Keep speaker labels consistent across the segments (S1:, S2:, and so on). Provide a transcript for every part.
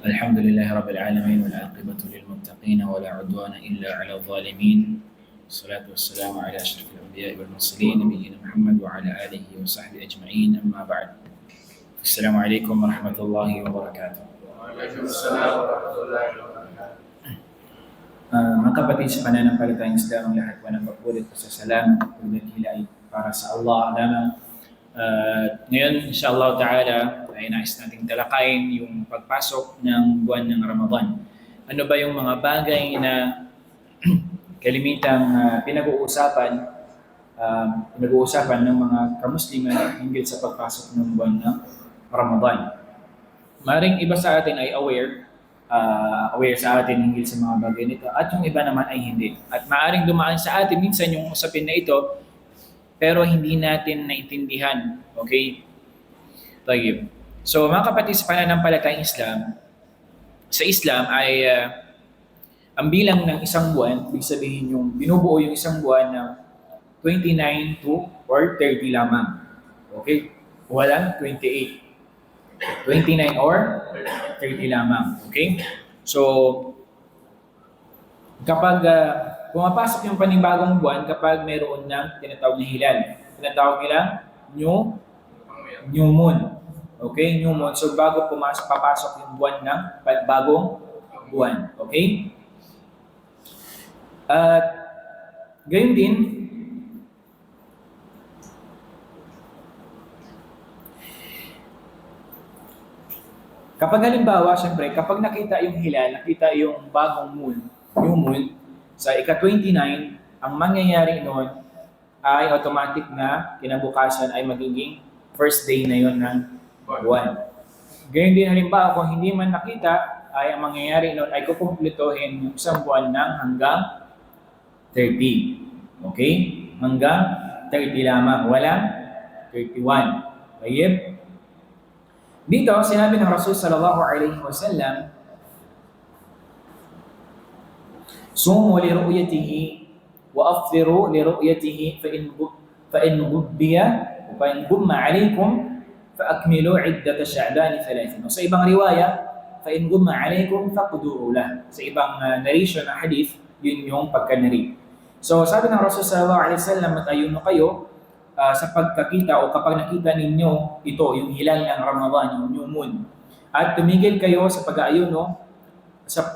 S1: الحمد لله رب العالمين والعاقبة للمتقين ولا عدوان إلا على الظالمين والصلاة والسلام على أشرف الأنبياء والمرسلين نبينا محمد وعلى آله وصحبه أجمعين أما بعد السلام عليكم ورحمة الله وبركاته. Mga kapatid sa pananampalatayang Islam, ang lahat po ng pagpulit po sa salamat at pagdakila ay para sa Allah lamang. Ngayon, insyaAllah ta'ala, ay nais nating talakayin yung pagpasok ng buwan ng Ramadan. Ano ba yung mga bagay na kalimitang pinag-uusapan ng mga kamusliman hinggil sa pagpasok ng buwan ng Ramadan. Maring iba sa atin ay aware sa atin hinggil sa mga bagay nito at yung iba naman ay hindi. At maaring dumaan sa atin minsan yung usapin na ito pero hindi natin naintindihan. Okay? Tayyib. So mga kapatid sa pananampalatayang Islam, sa Islam ay ang bilang ng isang buwan, ibig sabihin yung binubuo yung isang buwan ng 29 to or 30 lamang. Okay? Walang 28. 29 or 30 lamang. Okay? So, kapag pumapasok yung panibagong buwan, kapag mayroon ng tinatawag na hilal. Tinatawag nila new moon. Okay? New moon. So, bago papasok yung buwan ng bagong buwan. Okay? At gayon din, kapag halimbawa, syempre, kapag nakita yung hilal, nakita yung bagong new moon, sa ika-29, ang mangyayari noon ay automatic na kinabukasan ay magiging first day na yon ng buwan. Ganyan din halimbawa, kung hindi man nakita, ay ang mangyayari noon ay kukumpletohin yung isang buwan ng hanggang 30. Okay? Hanggang 30 lamang. Walang 31. Bayib? Dito, sinabi ng Rasul sallallahu alaihi wasallam, sumu li ru'yatihi wa aftiru li ru'yatihi fa in gumma alaykum fa akmilu iddat Sha'ban 30. Sa ibang riwaya, fa in gumma alaykum faqduru lah. Sa ibang narration na hadith, yun yung pagka-narrate. So sabi ng Rasul sallallahu alaihi wasallam, at ayuno kayo sa pagkakita o kapag nakita ninyo ito, yung hilal ng Ramadan, yung new moon, at tumigil kayo sa pag-aayuno sa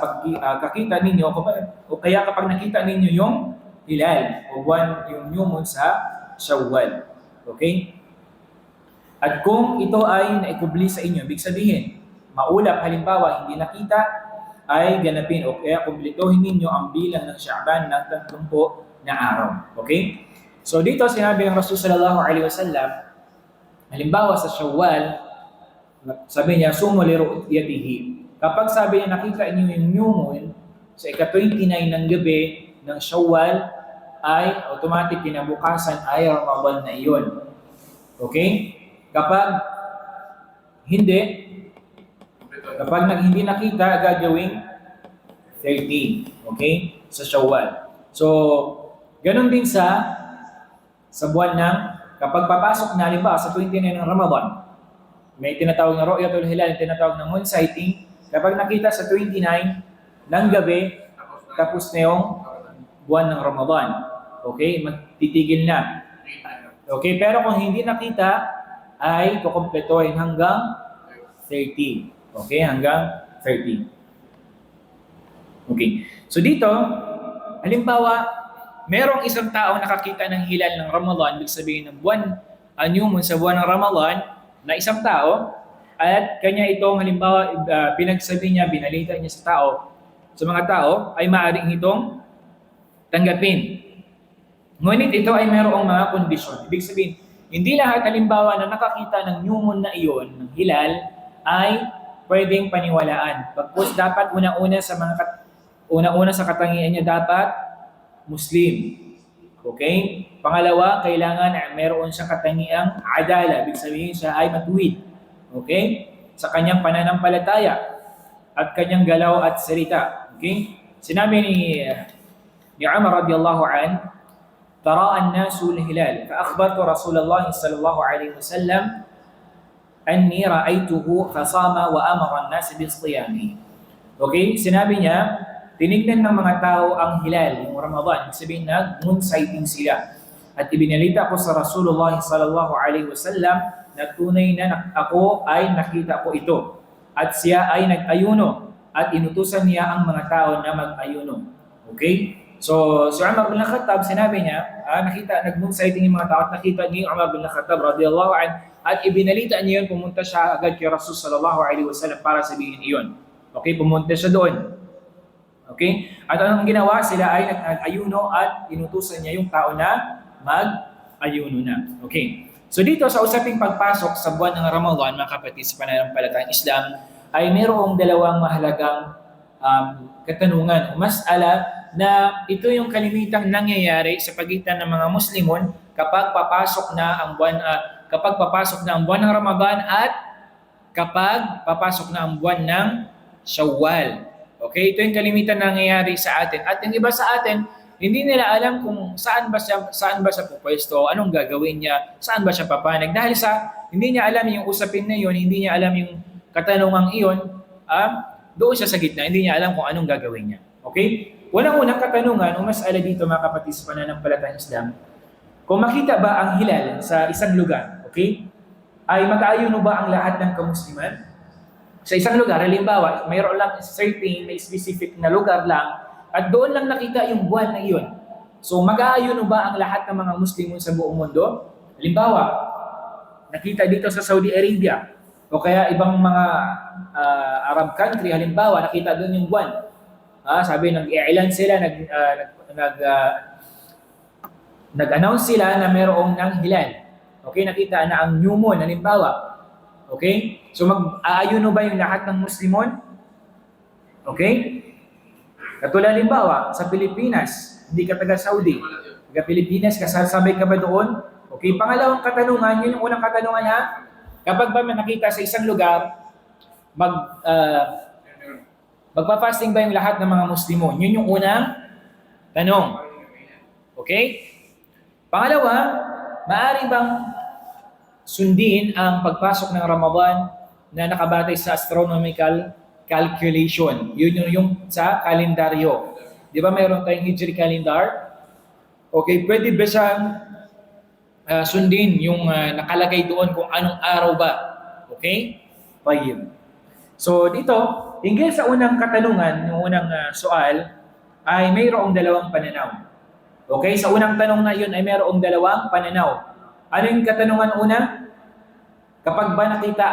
S1: pagkakita ninyo, o kaya kapag nakita ninyo yung hilal o buwan, yung new moon sa Shawwal. Okay? At kung ito ay naikubli sa inyo, ibig sabihin, maulap halimbawa, hindi nakita, ay ganapin o kaya kumpletohin ninyo ang bilang ng Sha'ban ng 30 na araw. Okay? So dito sinabi ng Rasul sallallahu alaihi wasallam, halimbawa sa Shawwal, sabi niya, sumu li ru'yatihi. Kapag sabi niya nakita niyo yung new moon sa ika-29 ng gabi ng Shawwal, ay automatic kinabukasan ay Ramadan na iyon. Okay? Kapag hindi nakita, gagawing 30. Okay? Sa Shawwal. So, ganun din sa buwan ng, kapag papasok na halimbawa sa 29 ng Ramadan, may tinatawag na Ru'yatul Hilal, tinatawag na moon sighting. Kapag nakita sa 29 ng gabi, tapos na yung buwan ng Ramadan. Okay? Magtitigil na. Okay? Pero kung hindi nakita, ay kukumpletohin hanggang 30. Okay? Hanggang 30. Okay. So dito, halimbawa, merong isang tao nakakita ng hilal ng Ramadan, ibig sabihin ng buwan, new moon sa buwan ng Ramadan, na isang tao, at kanya itong halimbawa, pinagsabi niya, binalita niya sa mga tao, ay maaaring itong tanggapin. Ngunit ito ay merong mga kondisyon. Ibig sabihin, hindi lahat halimbawa na nakakita ng new moon na iyon, ng hilal, ay pwedeng paniwalaan. Pagpus dapat una-una sa katangian niya dapat Muslim. Okay? Pangalawa, kailangan meron siyang katangiang adala. Ibig sabihin siya ay matuwid. Okay? Sa kanyang pananampalataya at kanyang galaw at salita. Okay? Sinabi ni Umar radiyallahu an, تراءى الناس الهلال فأخبرت رسول الله صلى الله عليه وسلم anni ra'aytuhu fasama wa amara an-nas bis-siyami. Okay? Sinabi niya, tinignan ng mga tao ang hilal, yung Ramadan. Sabihin na, moon sighting sila. At ibinalita ko sa Rasulullah sallallahu alaihi wasallam na tunay na ako ay nakita ko ito. At siya ay nag-ayuno at inutusan niya ang mga tao na mag-ayuno. Okay? So, si Umar bin Khattab, sinabi niya, nakita, nag-moon sighting yung mga tao at nakita ni Umar bin Khattab radiyallahu anhu at ibinalita niya yun, pumunta siya agad kay Rasul sallallahu alaihi wasallam para sabihin iyon. Okay, pumunta siya doon. Okay? At anong ginawa? Sila ay nag-ayuno at inutusan niya yung tao na mag-ayuno na. Okay. So dito sa usaping pagpasok sa buwan ng Ramadan, mga kapatid sa pananampalatayang Islam, ay mayroong dalawang mahalagang katanungan o mas'ala na ito yung kalimitang nangyayari sa pagitan ng mga Muslimon kapag papasok na ang buwan ng Ramadan at kapag papasok na ang buwan ng Shawwal. Okay, ito yung kalimitan na nangyayari sa atin. At yung iba sa atin, hindi nila alam kung saan ba siya pupwesto, anong gagawin niya, saan ba siya papanag. Dahil sa hindi niya alam yung usapin na iyon, hindi niya alam yung katanungang iyon, doon siya sa gitna, hindi niya alam kung anong gagawin niya. Okay? Unang-unang katanungan, o mas'ala dito mga kapatid sa pananampalatayang Islam, kung makita ba ang hilal sa isang lugar, okay, ay mag-aayuno ba ang lahat ng kamusliman? Sa isang lugar, halimbawa, mayroon lang certain, may specific na lugar lang, at doon lang nakita yung buwan na iyon. So, mag-aayuno ba ang lahat ng mga Muslimun sa buong mundo? Halimbawa, nakita dito sa Saudi Arabia, o kaya ibang mga Arab country, halimbawa, nakita doon yung buwan. Sabi, nag-i-ilan sila, nag-announce sila na mayroong ng hilal. Okay, nakita na ang new moon, halimbawa. Okay? So mag-aayuno ba yung lahat ng Muslimon? Okay? Katulad halimbawa, sa Pilipinas, hindi ka taga-Saudi. Taga-Pilipinas, kasasabay ka ba doon? Okay, pangalawang katanungan, yun yung unang katanungan ha. Kapag ba nakita sa isang lugar, magpa-fasting ba yung lahat ng mga Muslimon? Yun yung unang tanong. Okay? Pangalawa, maaari bang sundin ang pagpasok ng Ramadan na nakabatay sa astronomical calculation? Yun yung sa kalendaryo. Di ba mayroon tayong Hijri calendar? Okay, pwede ba siyang sundin yung nakalagay doon kung anong araw ba? Okay? Tayyib. So dito, hinggil sa unang katanungan, yung unang soal, ay mayroong dalawang pananaw. Okay, sa unang tanong na yun ay mayroong dalawang pananaw. Ano yung katanungan una? Kapag ba nakita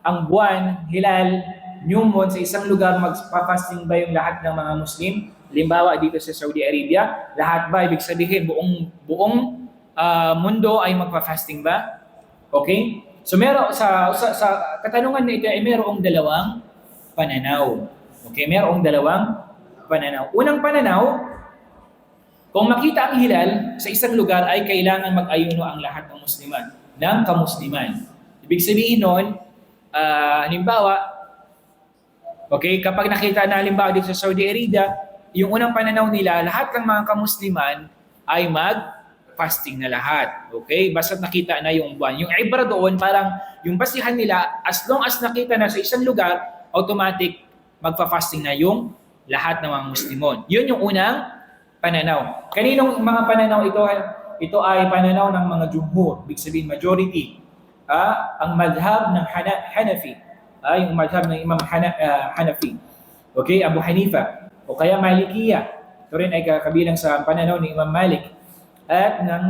S1: ang buwan, hilal, new moon sa isang lugar, magpa-fasting ba yung lahat ng mga Muslim? Halimbawa dito sa Saudi Arabia, lahat ba? Ibig sabihin, buong mundo ay magpa-fasting ba? Okay? So sa katanungan na ito ay mayroong dalawang pananaw. Okay, mayroong dalawang pananaw. Unang pananaw, kung makita ang hilal sa isang lugar ay kailangan mag-ayuno ang lahat ng Musliman, ng kamusliman. Ibig sabihin nun, halimbawa, okay, kapag nakita na halimbawa dito sa Saudi Arabia, yung unang pananaw nila, lahat ng mga kamusliman ay mag-fasting na lahat. Okay? Basta nakita na yung buwan. Yung ibra doon, parang yung basihan nila, as long as nakita na sa isang lugar, automatic magpa-fasting na yung lahat ng mga Muslimon. Yun yung unang pananaw. Kaninong mga pananaw ito? Ito ay pananaw ng mga jumhur, ibig sabihin majority. Ang madhab ng Hanafi, yung madhab ng Imam Hanafi. Okay, Abu Hanifa. O kaya Malikiya. Ito rin ay kabilang sa pananaw ni Imam Malik. At ng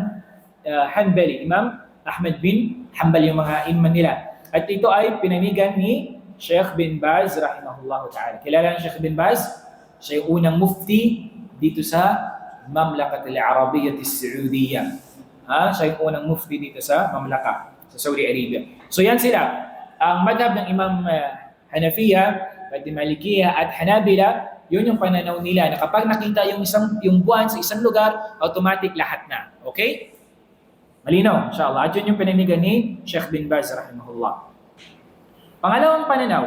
S1: Hanbali, Imam Ahmad bin Hanbal, yung mga imam nila. At ito ay pinanigan ni Sheikh bin Baz, rahimahullah ta'ala. Kilala ng Sheikh bin Baz? Siya yung unang mufti dito sa Mamlakat al-Arabiyyah al-Saudiyyah. Siya yung unang mufti dito sa Mamlaka, sa Saudi Arabia. So yan sila. Ang madhab ng Imam Hanafiya, Malikiyya at Hanabila, yun yung pananaw nila na kapag nakita yung buwan sa isang lugar, automatic lahat na. Okay? Malinaw, inshallah. At yun yung pinanigan ni Sheikh bin Baz, rahimahullah. Pangalawang pananaw,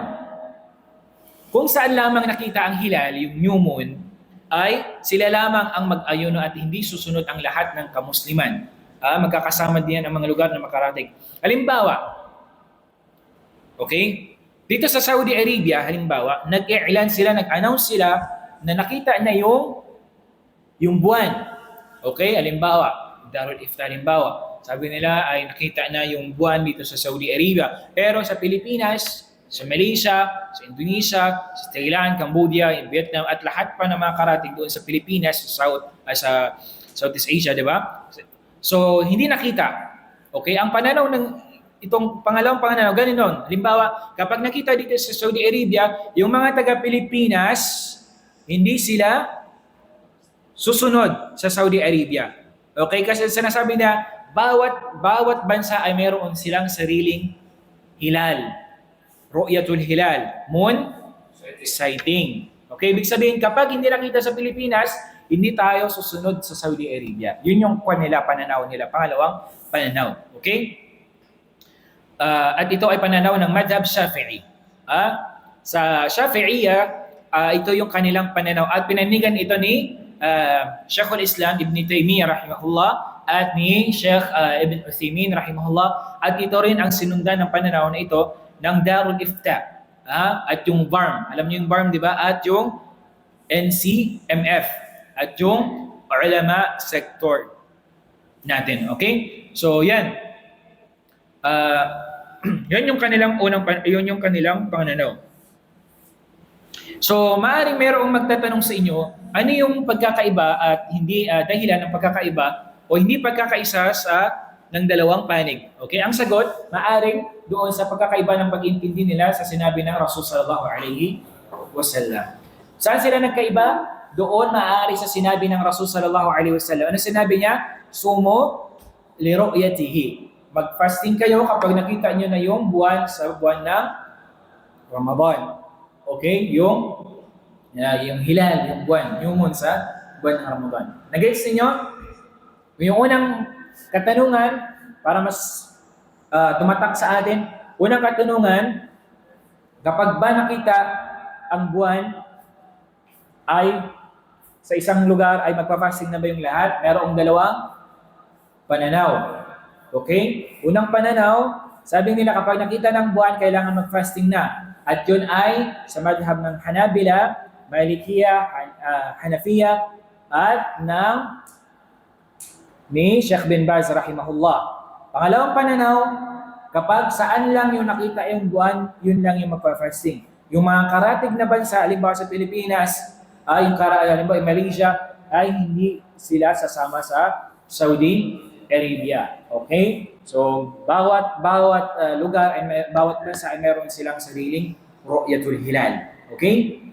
S1: kung saan lamang nakita ang hilal, yung new moon, ay sila lamang ang mag-ayuno at hindi susunod ang lahat ng kamusliman. Magkakasama din ang mga lugar na makarating. Halimbawa, Okay? Dito sa Saudi Arabia, halimbawa, nag-i'lan sila, nag-announce sila na nakita na yung buwan. Okay? Halimbawa, Darul Iftar, halimbawa, sabi nila ay nakita na yung buwan dito sa Saudi Arabia. Pero sa Pilipinas, sa Malaysia, sa Indonesia, sa Thailand, Cambodia, Vietnam, at lahat pa ng mga karating doon sa Pilipinas, sa Southeast Asia, di ba? So, hindi nakita. Okay? Ang pananaw ng itong pangalawang pananaw, ganun. Halimbawa, kapag nakita dito sa Saudi Arabia, yung mga taga-Pilipinas, hindi sila susunod sa Saudi Arabia. Okay? Kasi sinasabi na, bawat bansa ay mayroon silang sariling hilal. Ru'yatul hilal. Moon sighting. Okay? Ibig sabihin, kapag hindi nakita sa Pilipinas, hindi tayo susunod sa Saudi Arabia. Yun yung pananaw nila. Pangalawang pananaw. Okay? At ito ay pananaw ng Madhab Shafi'i. Sa Shafi'iyya, ito yung kanilang pananaw. At pinanigan ito ni Sheikhul Islam Ibn Taymiyyah rahimahullah at ni Sheikh Ibn Uthaymeen rahimahullah. At ito rin ang sinundan ng pananaw na ito ng Darul Ifta. At yung BARM. Alam niyo yung BARM, di ba? At yung NCMF. At yung ulama sector natin. Okay? So, yan. Yan yung kanilang pananaw. So, maaaring mayroong magtatanong sa inyo, ano yung pagkakaiba at hindi dahilan ng pagkakaiba o hindi pagkakaisa ng dalawang panig. Okay? Ang sagot, maaaring doon sa pagkakaiba ng pag-intindi nila sa sinabi ng Rasul sallallahu alaihi wasallam. Saan sila nagkaiba? Doon maaari sa sinabi ng Rasul sallallahu alaihi wasallam. Ano sinabi niya? Sumo li ru'yatihi. Mag-fasting kayo kapag nakita nyo na yung buwan sa buwan ng Ramadan. Okay? Yung hilal, yung buwan, yung moon sa buwan ng Ramadan. Nag-gets ninyo? Yung unang katanungan, para mas tumatak sa atin, unang katanungan, kapag ba nakita ang buwan ay sa isang lugar ay magpa-fasting na ba yung lahat? Merong dalawang pananaw. Okay? Unang pananaw, sabi nila kapag nakita ng buwan, kailangan mag-fasting na. At yun ay sa madhab ng Hanabila, Malikiya, Hanafiya, at ni Sheikh bin Baz rahimahullah. Pangalawang pananaw, kapag saan lang yung nakita yung buwan, yun lang yung magpa-fasting. Yung mga karatig na bansa, halimbawa sa Pilipinas, halimbawa Malaysia, ay hindi sila sasama sa Saudi Arabia. Okay? So, bawat lugar, bawat bansa ay meron silang sariling ru'yatul hilal. Okay?